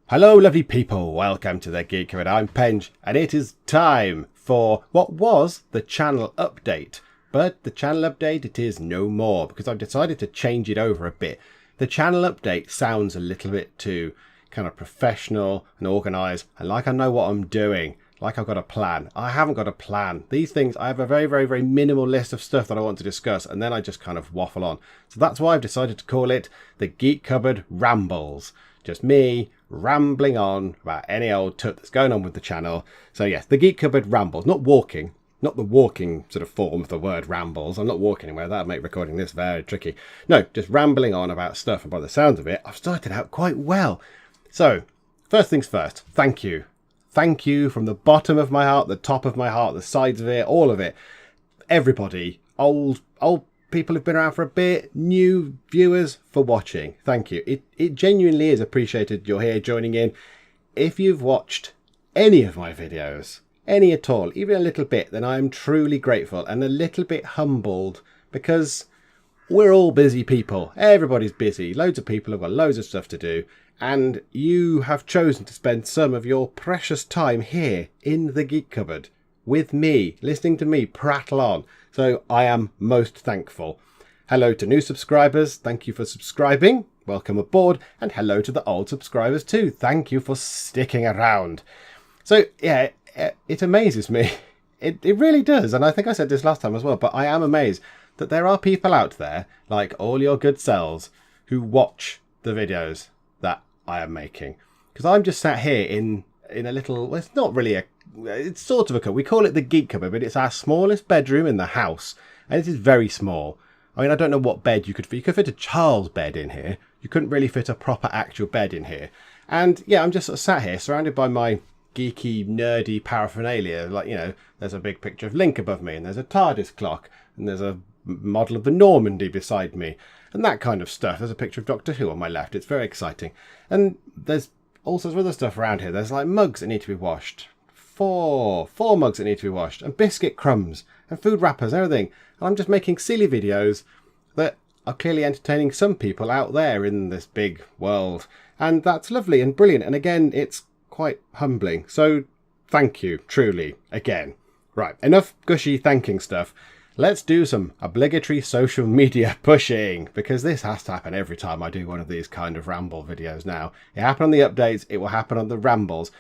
Hello lovely people, welcome to the Geek Cupboard. I'm Penge and it is time for what was the channel update. But the channel update it is no more because I've decided to change it over a bit. The channel update sounds a little bit too kind of professional and organised and like I know what I'm doing. Like I've got a plan. I haven't got a plan. These things, I have a very minimal list of stuff that I want to discuss and then I just kind of waffle on. So that's why I've decided to call it the Geek Cupboard Rambles. Just me rambling on about any old tut that's going on with the channel. So yes, the Geek Cupboard Rambles. Not walking. Not the walking sort of form of the word rambles. I'm not walking anywhere. That would make recording this very tricky. No, just rambling on about stuff. And by the sounds of it, I've started out quite well. So, first things first. Thank you. Thank you from the bottom of my heart, the top of my heart, the sides of it, all of it. Everybody, old people who've been around for a bit, new viewers, for watching. Thank you. It genuinely is appreciated you're here joining in. If you've watched any of my videos, any at all, even a little bit, then I'm truly grateful and a little bit humbled because we're all busy people. Everybody's busy. Loads of people have got loads of stuff to do. And you have chosen to spend some of your precious time here in the Geek Cupboard with me, listening to me prattle on. So I am most thankful. Hello to new subscribers. Thank you for subscribing. Welcome aboard. And hello to the old subscribers too. Thank you for sticking around. So yeah, it amazes me. It really does. And I think I said this last time as well, but I am amazed that there are people out there, like all your good selves, who watch the videos that I am making. Because I'm just sat here in a little, well, it's not really it's sort of a cupboard. We call it the Geek Cupboard, but it's our smallest bedroom in the house. And it is very small. I mean, I don't know what bed you could fit. You could fit a child's bed in here. You couldn't really fit a proper actual bed in here. And yeah, I'm just sort of sat here surrounded by my geeky, nerdy paraphernalia. Like, you know, there's a big picture of Link above me and there's a TARDIS clock and there's a model of the Normandy beside me and that kind of stuff. There's a picture of Doctor Who on my left. It's very exciting. And there's all sorts of other stuff around here. There's like mugs that need to be washed. Four mugs that need to be washed and biscuit crumbs and food wrappers and everything. And I'm just making silly videos that are clearly entertaining some people out there in this big world. And that's lovely and brilliant. And again, it's quite humbling. So thank you, truly, again. Right, enough gushy thanking stuff. Let's do some obligatory social media pushing, because this has to happen every time I do one of these kind of ramble videos now. It happened on the updates, it will happen on the rambles.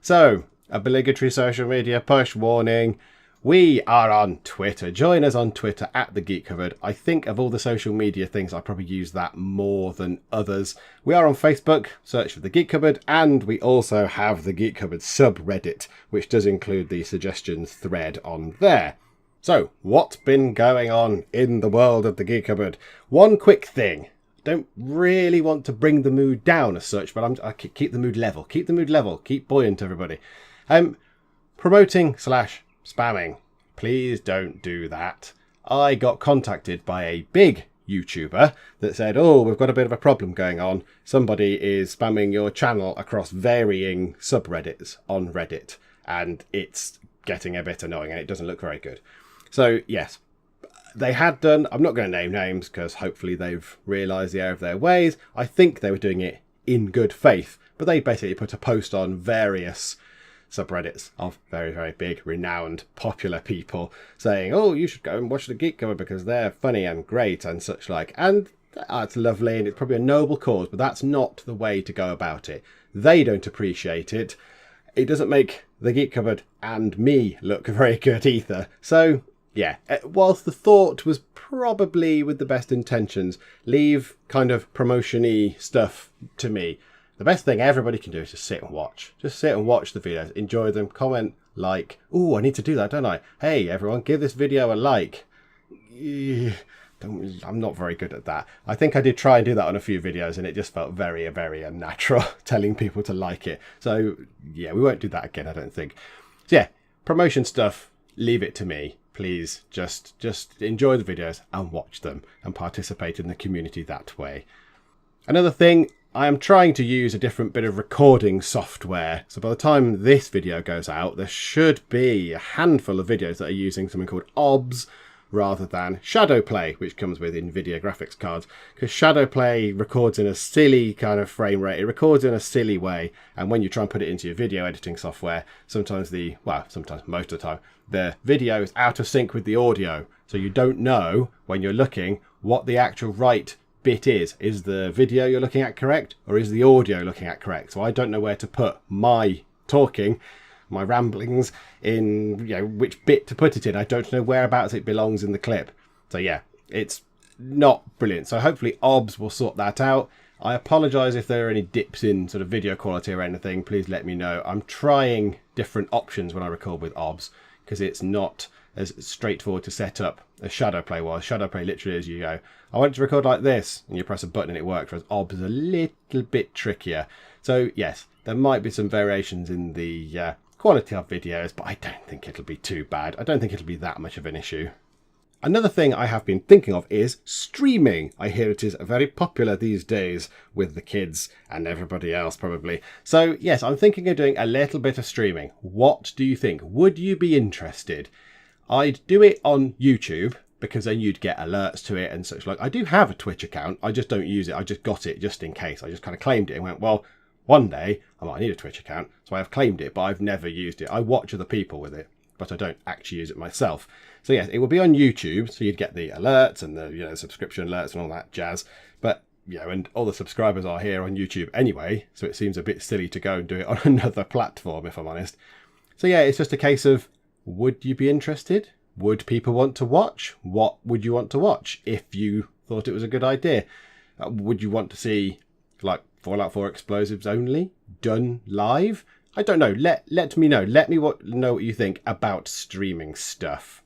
So, obligatory social media push warning. We are on Twitter. Join us on Twitter at The Geek Cupboard. I think of all the social media things, I probably use that more than others. We are on Facebook, search for The Geek Cupboard, and we also have the Geek Cupboard subreddit, which does include the suggestions thread on there. So, what's been going on in the world of the Geek Cupboard? One quick thing. Don't really want to bring the mood down as such, but I keep the mood level. Keep the mood level. Keep buoyant, everybody. Promoting / spamming. Please don't do that. I got contacted by a big YouTuber that said, oh, we've got a bit of a problem going on. Somebody is spamming your channel across varying subreddits on Reddit, and it's getting a bit annoying and it doesn't look very good. So, yes, they had done, I'm not going to name names because hopefully they've realised the error of their ways. I think they were doing it in good faith, but they basically put a post on various subreddits of very big, renowned, popular people saying, oh, you should go and watch the Geek Cupboard because they're funny and great and such like. And it's lovely and it's probably a noble cause, but that's not the way to go about it. They don't appreciate it. It doesn't make the Geek Cupboard and me look very good either. So, yeah, whilst the thought was probably with the best intentions, leave kind of promotion-y stuff to me. The best thing everybody can do is just sit and watch. Just sit and watch the videos, enjoy them, comment, like. Ooh, I need to do that, don't I? Hey, everyone, give this video a like. I'm not very good at that. I think I did try and do that on a few videos and it just felt very unnatural telling people to like it. So, yeah, we won't do that again, I don't think. So, yeah, promotion stuff, leave it to me. Please just enjoy the videos and watch them and participate in the community that way. Another thing, I am trying to use a different bit of recording software. So by the time this video goes out, there should be a handful of videos that are using something called OBS, rather than shadow play, which comes with NVIDIA graphics cards, because shadow play records in a silly kind of frame rate. It records in a silly way, and when you try and put it into your video editing software, sometimes most of the time, the video is out of sync with the audio, so you don't know when you're looking what the actual right bit is. Is the video you're looking at correct, or is the audio looking at correct? So I don't know where to put my talking, my ramblings in, which bit to put it in. I don't know whereabouts it belongs in the clip. So yeah, it's not brilliant. So hopefully OBS will sort that out. I apologise if there are any dips in sort of video quality or anything. Please let me know. I'm trying different options when I record with OBS, because it's not as straightforward to set up as Shadowplay was. Shadowplay literally is you go, I want it to record like this, and you press a button and it works, whereas OBS is a little bit trickier. So yes, there might be some variations in the quality of videos, but I don't think it'll be too bad. I don't think it'll be that much of an issue. Another thing I have been thinking of is streaming. I hear it is very popular these days with the kids and everybody else probably. So yes, I'm thinking of doing a little bit of streaming. What do you think? Would you be interested? I'd do it on YouTube, because then you'd get alerts to it and such like. I do have a Twitch account. I just don't use it. I just got it just in case. I just kind of claimed it and went, well, one day I might need a Twitch account. So I have claimed it, but I've never used it. I watch other people with it, but I don't actually use it myself. So yes, it will be on YouTube. So you'd get the alerts and the subscription alerts and all that jazz. But and all the subscribers are here on YouTube anyway. So it seems a bit silly to go and do it on another platform, if I'm honest. So yeah, it's just a case of, would you be interested? Would people want to watch? What would you want to watch if you thought it was a good idea? Would you want to see like Fallout 4 explosives only done live? I don't know. Let me know. Let me know what you think about streaming stuff.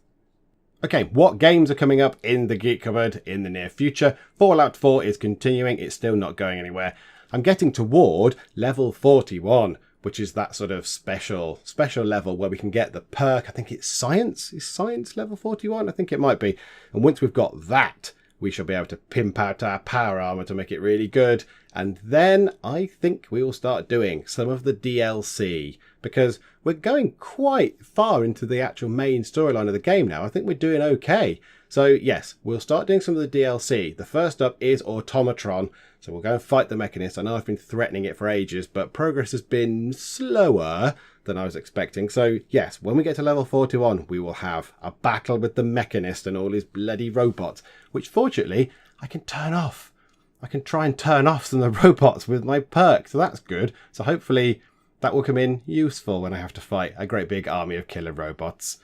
Okay, what games are coming up in the Geek Cupboard in the near future? Fallout 4 is continuing. It's still not going anywhere. I'm getting toward level 41. Which is that sort of special level where we can get the perk. I think it's science. Is science level 41? I think it might be. And once we've got that, we shall be able to pimp out our power armor to make it really good. And then I think we will start doing some of the DLC, because we're going quite far into the actual main storyline of the game now. I think we're doing okay. So yes, we'll start doing some of the DLC. The first up is Automatron. So we'll go and fight the Mechanist. I know I've been threatening it for ages, but progress has been slower than I was expecting. So yes, when we get to level 41, we will have a battle with the Mechanist and all his bloody robots, which fortunately I can turn off. I can try and turn off some of the robots with my perk, so that's good. So hopefully that will come in useful when I have to fight a great big army of killer robots.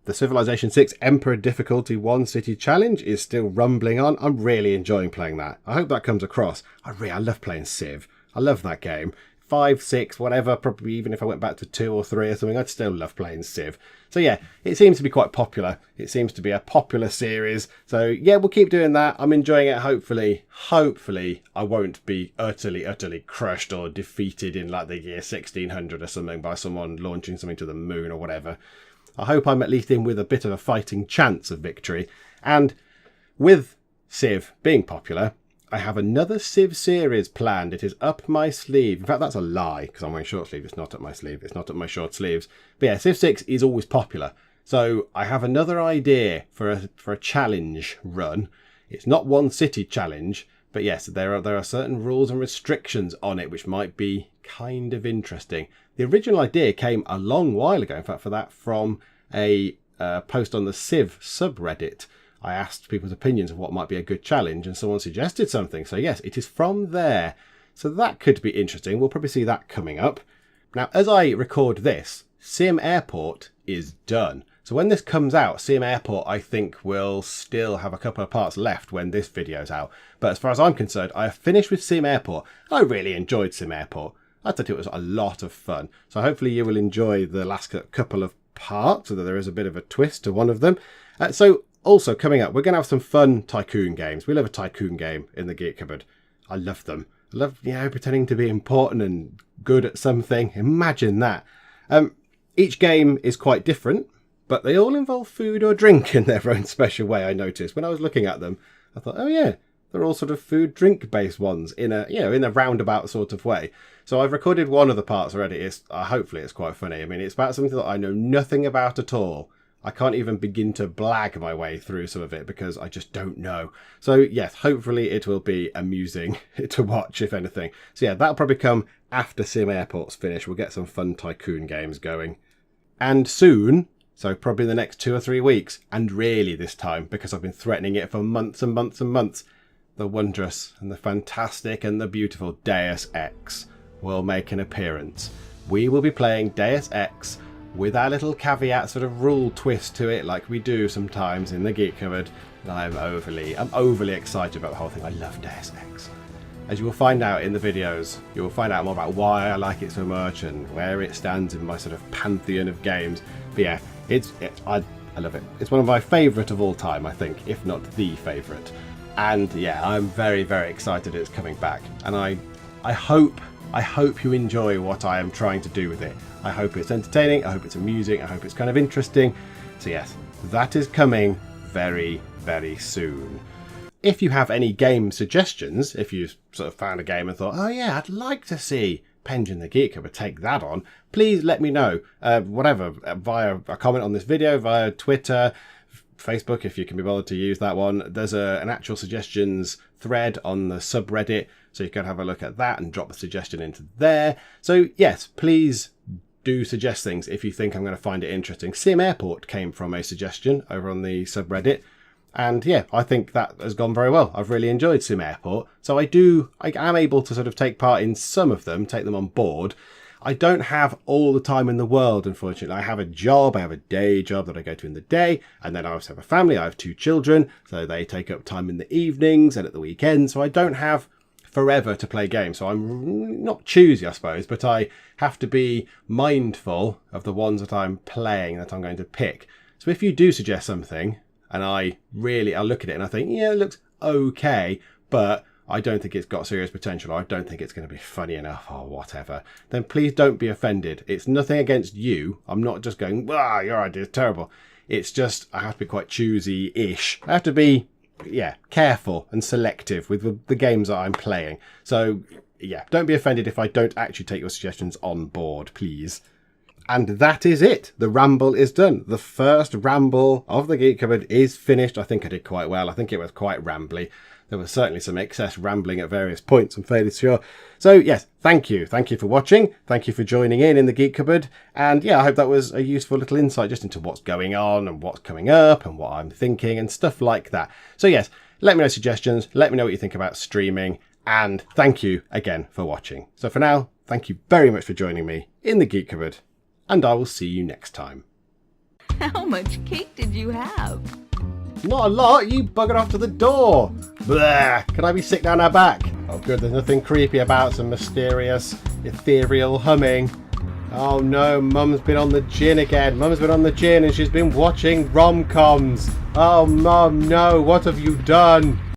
The Civilization 6 Emperor Difficulty 1 City Challenge is still rumbling on. I'm really enjoying playing that. I hope that comes across. I love playing Civ. I love that game. 5, 6, whatever, probably even if I went back to 2 or 3 or something, I'd still love playing Civ. So yeah, it seems to be quite popular. It seems to be a popular series. So yeah, we'll keep doing that. I'm enjoying it. Hopefully I won't be utterly crushed or defeated in like the year 1600 or something by someone launching something to the moon or whatever. I hope I'm at least in with a bit of a fighting chance of victory. And with Civ being popular, I have another Civ series planned. It is up my sleeve. In fact, that's a lie, because I'm wearing short sleeve. It's not up my sleeve. It's not up my short sleeves. But yeah, Civ 6 is always popular. So I have another idea for a challenge run. It's not one city challenge, but yes, there are certain rules and restrictions on it which might be kind of interesting. The original idea came a long while ago, in fact, for that from a post on the Civ subreddit. I asked people's opinions of what might be a good challenge, and someone suggested something. So yes, it is from there. So that could be interesting. We'll probably see that coming up. Now, as I record this, Sim Airport is done. So when this comes out, Sim Airport, I think, will still have a couple of parts left when this video's out. But as far as I'm concerned, I have finished with Sim Airport. I really enjoyed Sim Airport. I thought it was a lot of fun. So hopefully you will enjoy the last couple of parts, although there is a bit of a twist to one of them. So also coming up, we're going to have some fun tycoon games. We love a tycoon game in the Geek Cupboard. I love them. I love, pretending to be important and good at something. Imagine that. Each game is quite different, but they all involve food or drink in their own special way, I noticed. When I was looking at them, I thought, oh yeah, they're all sort of food drink based ones in a roundabout sort of way. So I've recorded one of the parts already. Hopefully it's quite funny. I mean, it's about something that I know nothing about at all. I can't even begin to blag my way through some of it because I just don't know. So yes, hopefully it will be amusing to watch, if anything. So yeah, that'll probably come after Sim Airport's finished. We'll get some fun tycoon games going. And soon, so probably the next 2 or 3 weeks, and really this time, because I've been threatening it for months and months and months, the wondrous and the fantastic and the beautiful Deus Ex will make an appearance. We will be playing Deus Ex with our little caveat sort of rule twist to it, like we do sometimes in the Geek Cupboard. And I'm overly excited about the whole thing. I love Deus Ex. As you will find out in the videos, you will find out more about why I like it so much and where it stands in my sort of pantheon of games. But yeah, I love it. It's one of my favourite of all time, I think, if not the favourite. And yeah, I'm very, very excited it's coming back. And I hope you enjoy what I am trying to do with it. I hope it's entertaining, I hope it's amusing, I hope it's kind of interesting. So yes, that is coming very, very soon. If you have any game suggestions, if you sort of found a game and thought, oh yeah, I'd like to see Penge and the Geek Cupboard take that on, please let me know. Whatever, via a comment on this video, via Twitter, Facebook, if you can be bothered to use that one. There's an actual suggestions thread on the subreddit, so you can have a look at that and drop the suggestion into there. So yes, please do suggest things if you think I'm going to find it interesting. Sim Airport came from a suggestion over on the subreddit, and yeah, I think that has gone very well. I've really enjoyed Sim Airport, so I am able to sort of take part in some of them, take them on board. I don't have all the time in the world, unfortunately. I have a job, I have a day job that I go to in the day, and then I also have a family. I have 2 children, so they take up time in the evenings and at the weekends, so I don't have forever to play games. So I'm not choosy, I suppose, but I have to be mindful of the ones that I'm playing, that I'm going to pick. So if you do suggest something, and I'll look at it and I think, yeah, it looks okay, but I don't think it's got serious potential, or I don't think it's going to be funny enough, or whatever, then please don't be offended. It's nothing against you. I'm not just going, your idea is terrible. It's just, I have to be quite choosy-ish. I have to be, yeah, careful and selective with the games that I'm playing. So, yeah, don't be offended if I don't actually take your suggestions on board, please. And that is it. The ramble is done. The first ramble of the Geek Cupboard is finished. I think I did quite well. I think it was quite rambly. There was certainly some excess rambling at various points, I'm fairly sure. So yes, thank you. Thank you for watching. Thank you for joining in the Geek Cupboard. And yeah, I hope that was a useful little insight just into what's going on and what's coming up and what I'm thinking and stuff like that. So yes, let me know suggestions. Let me know what you think about streaming. And thank you again for watching. So for now, thank you very much for joining me in the Geek Cupboard. And I will see you next time. How much cake did you have? Not a lot, you buggered off to the door. Blah, can I be sick down our back? Oh good, there's nothing creepy about some mysterious, ethereal humming. Oh no, Mum's been on the gin again. Mum's been on the gin and she's been watching rom-coms. Oh Mum, no, what have you done?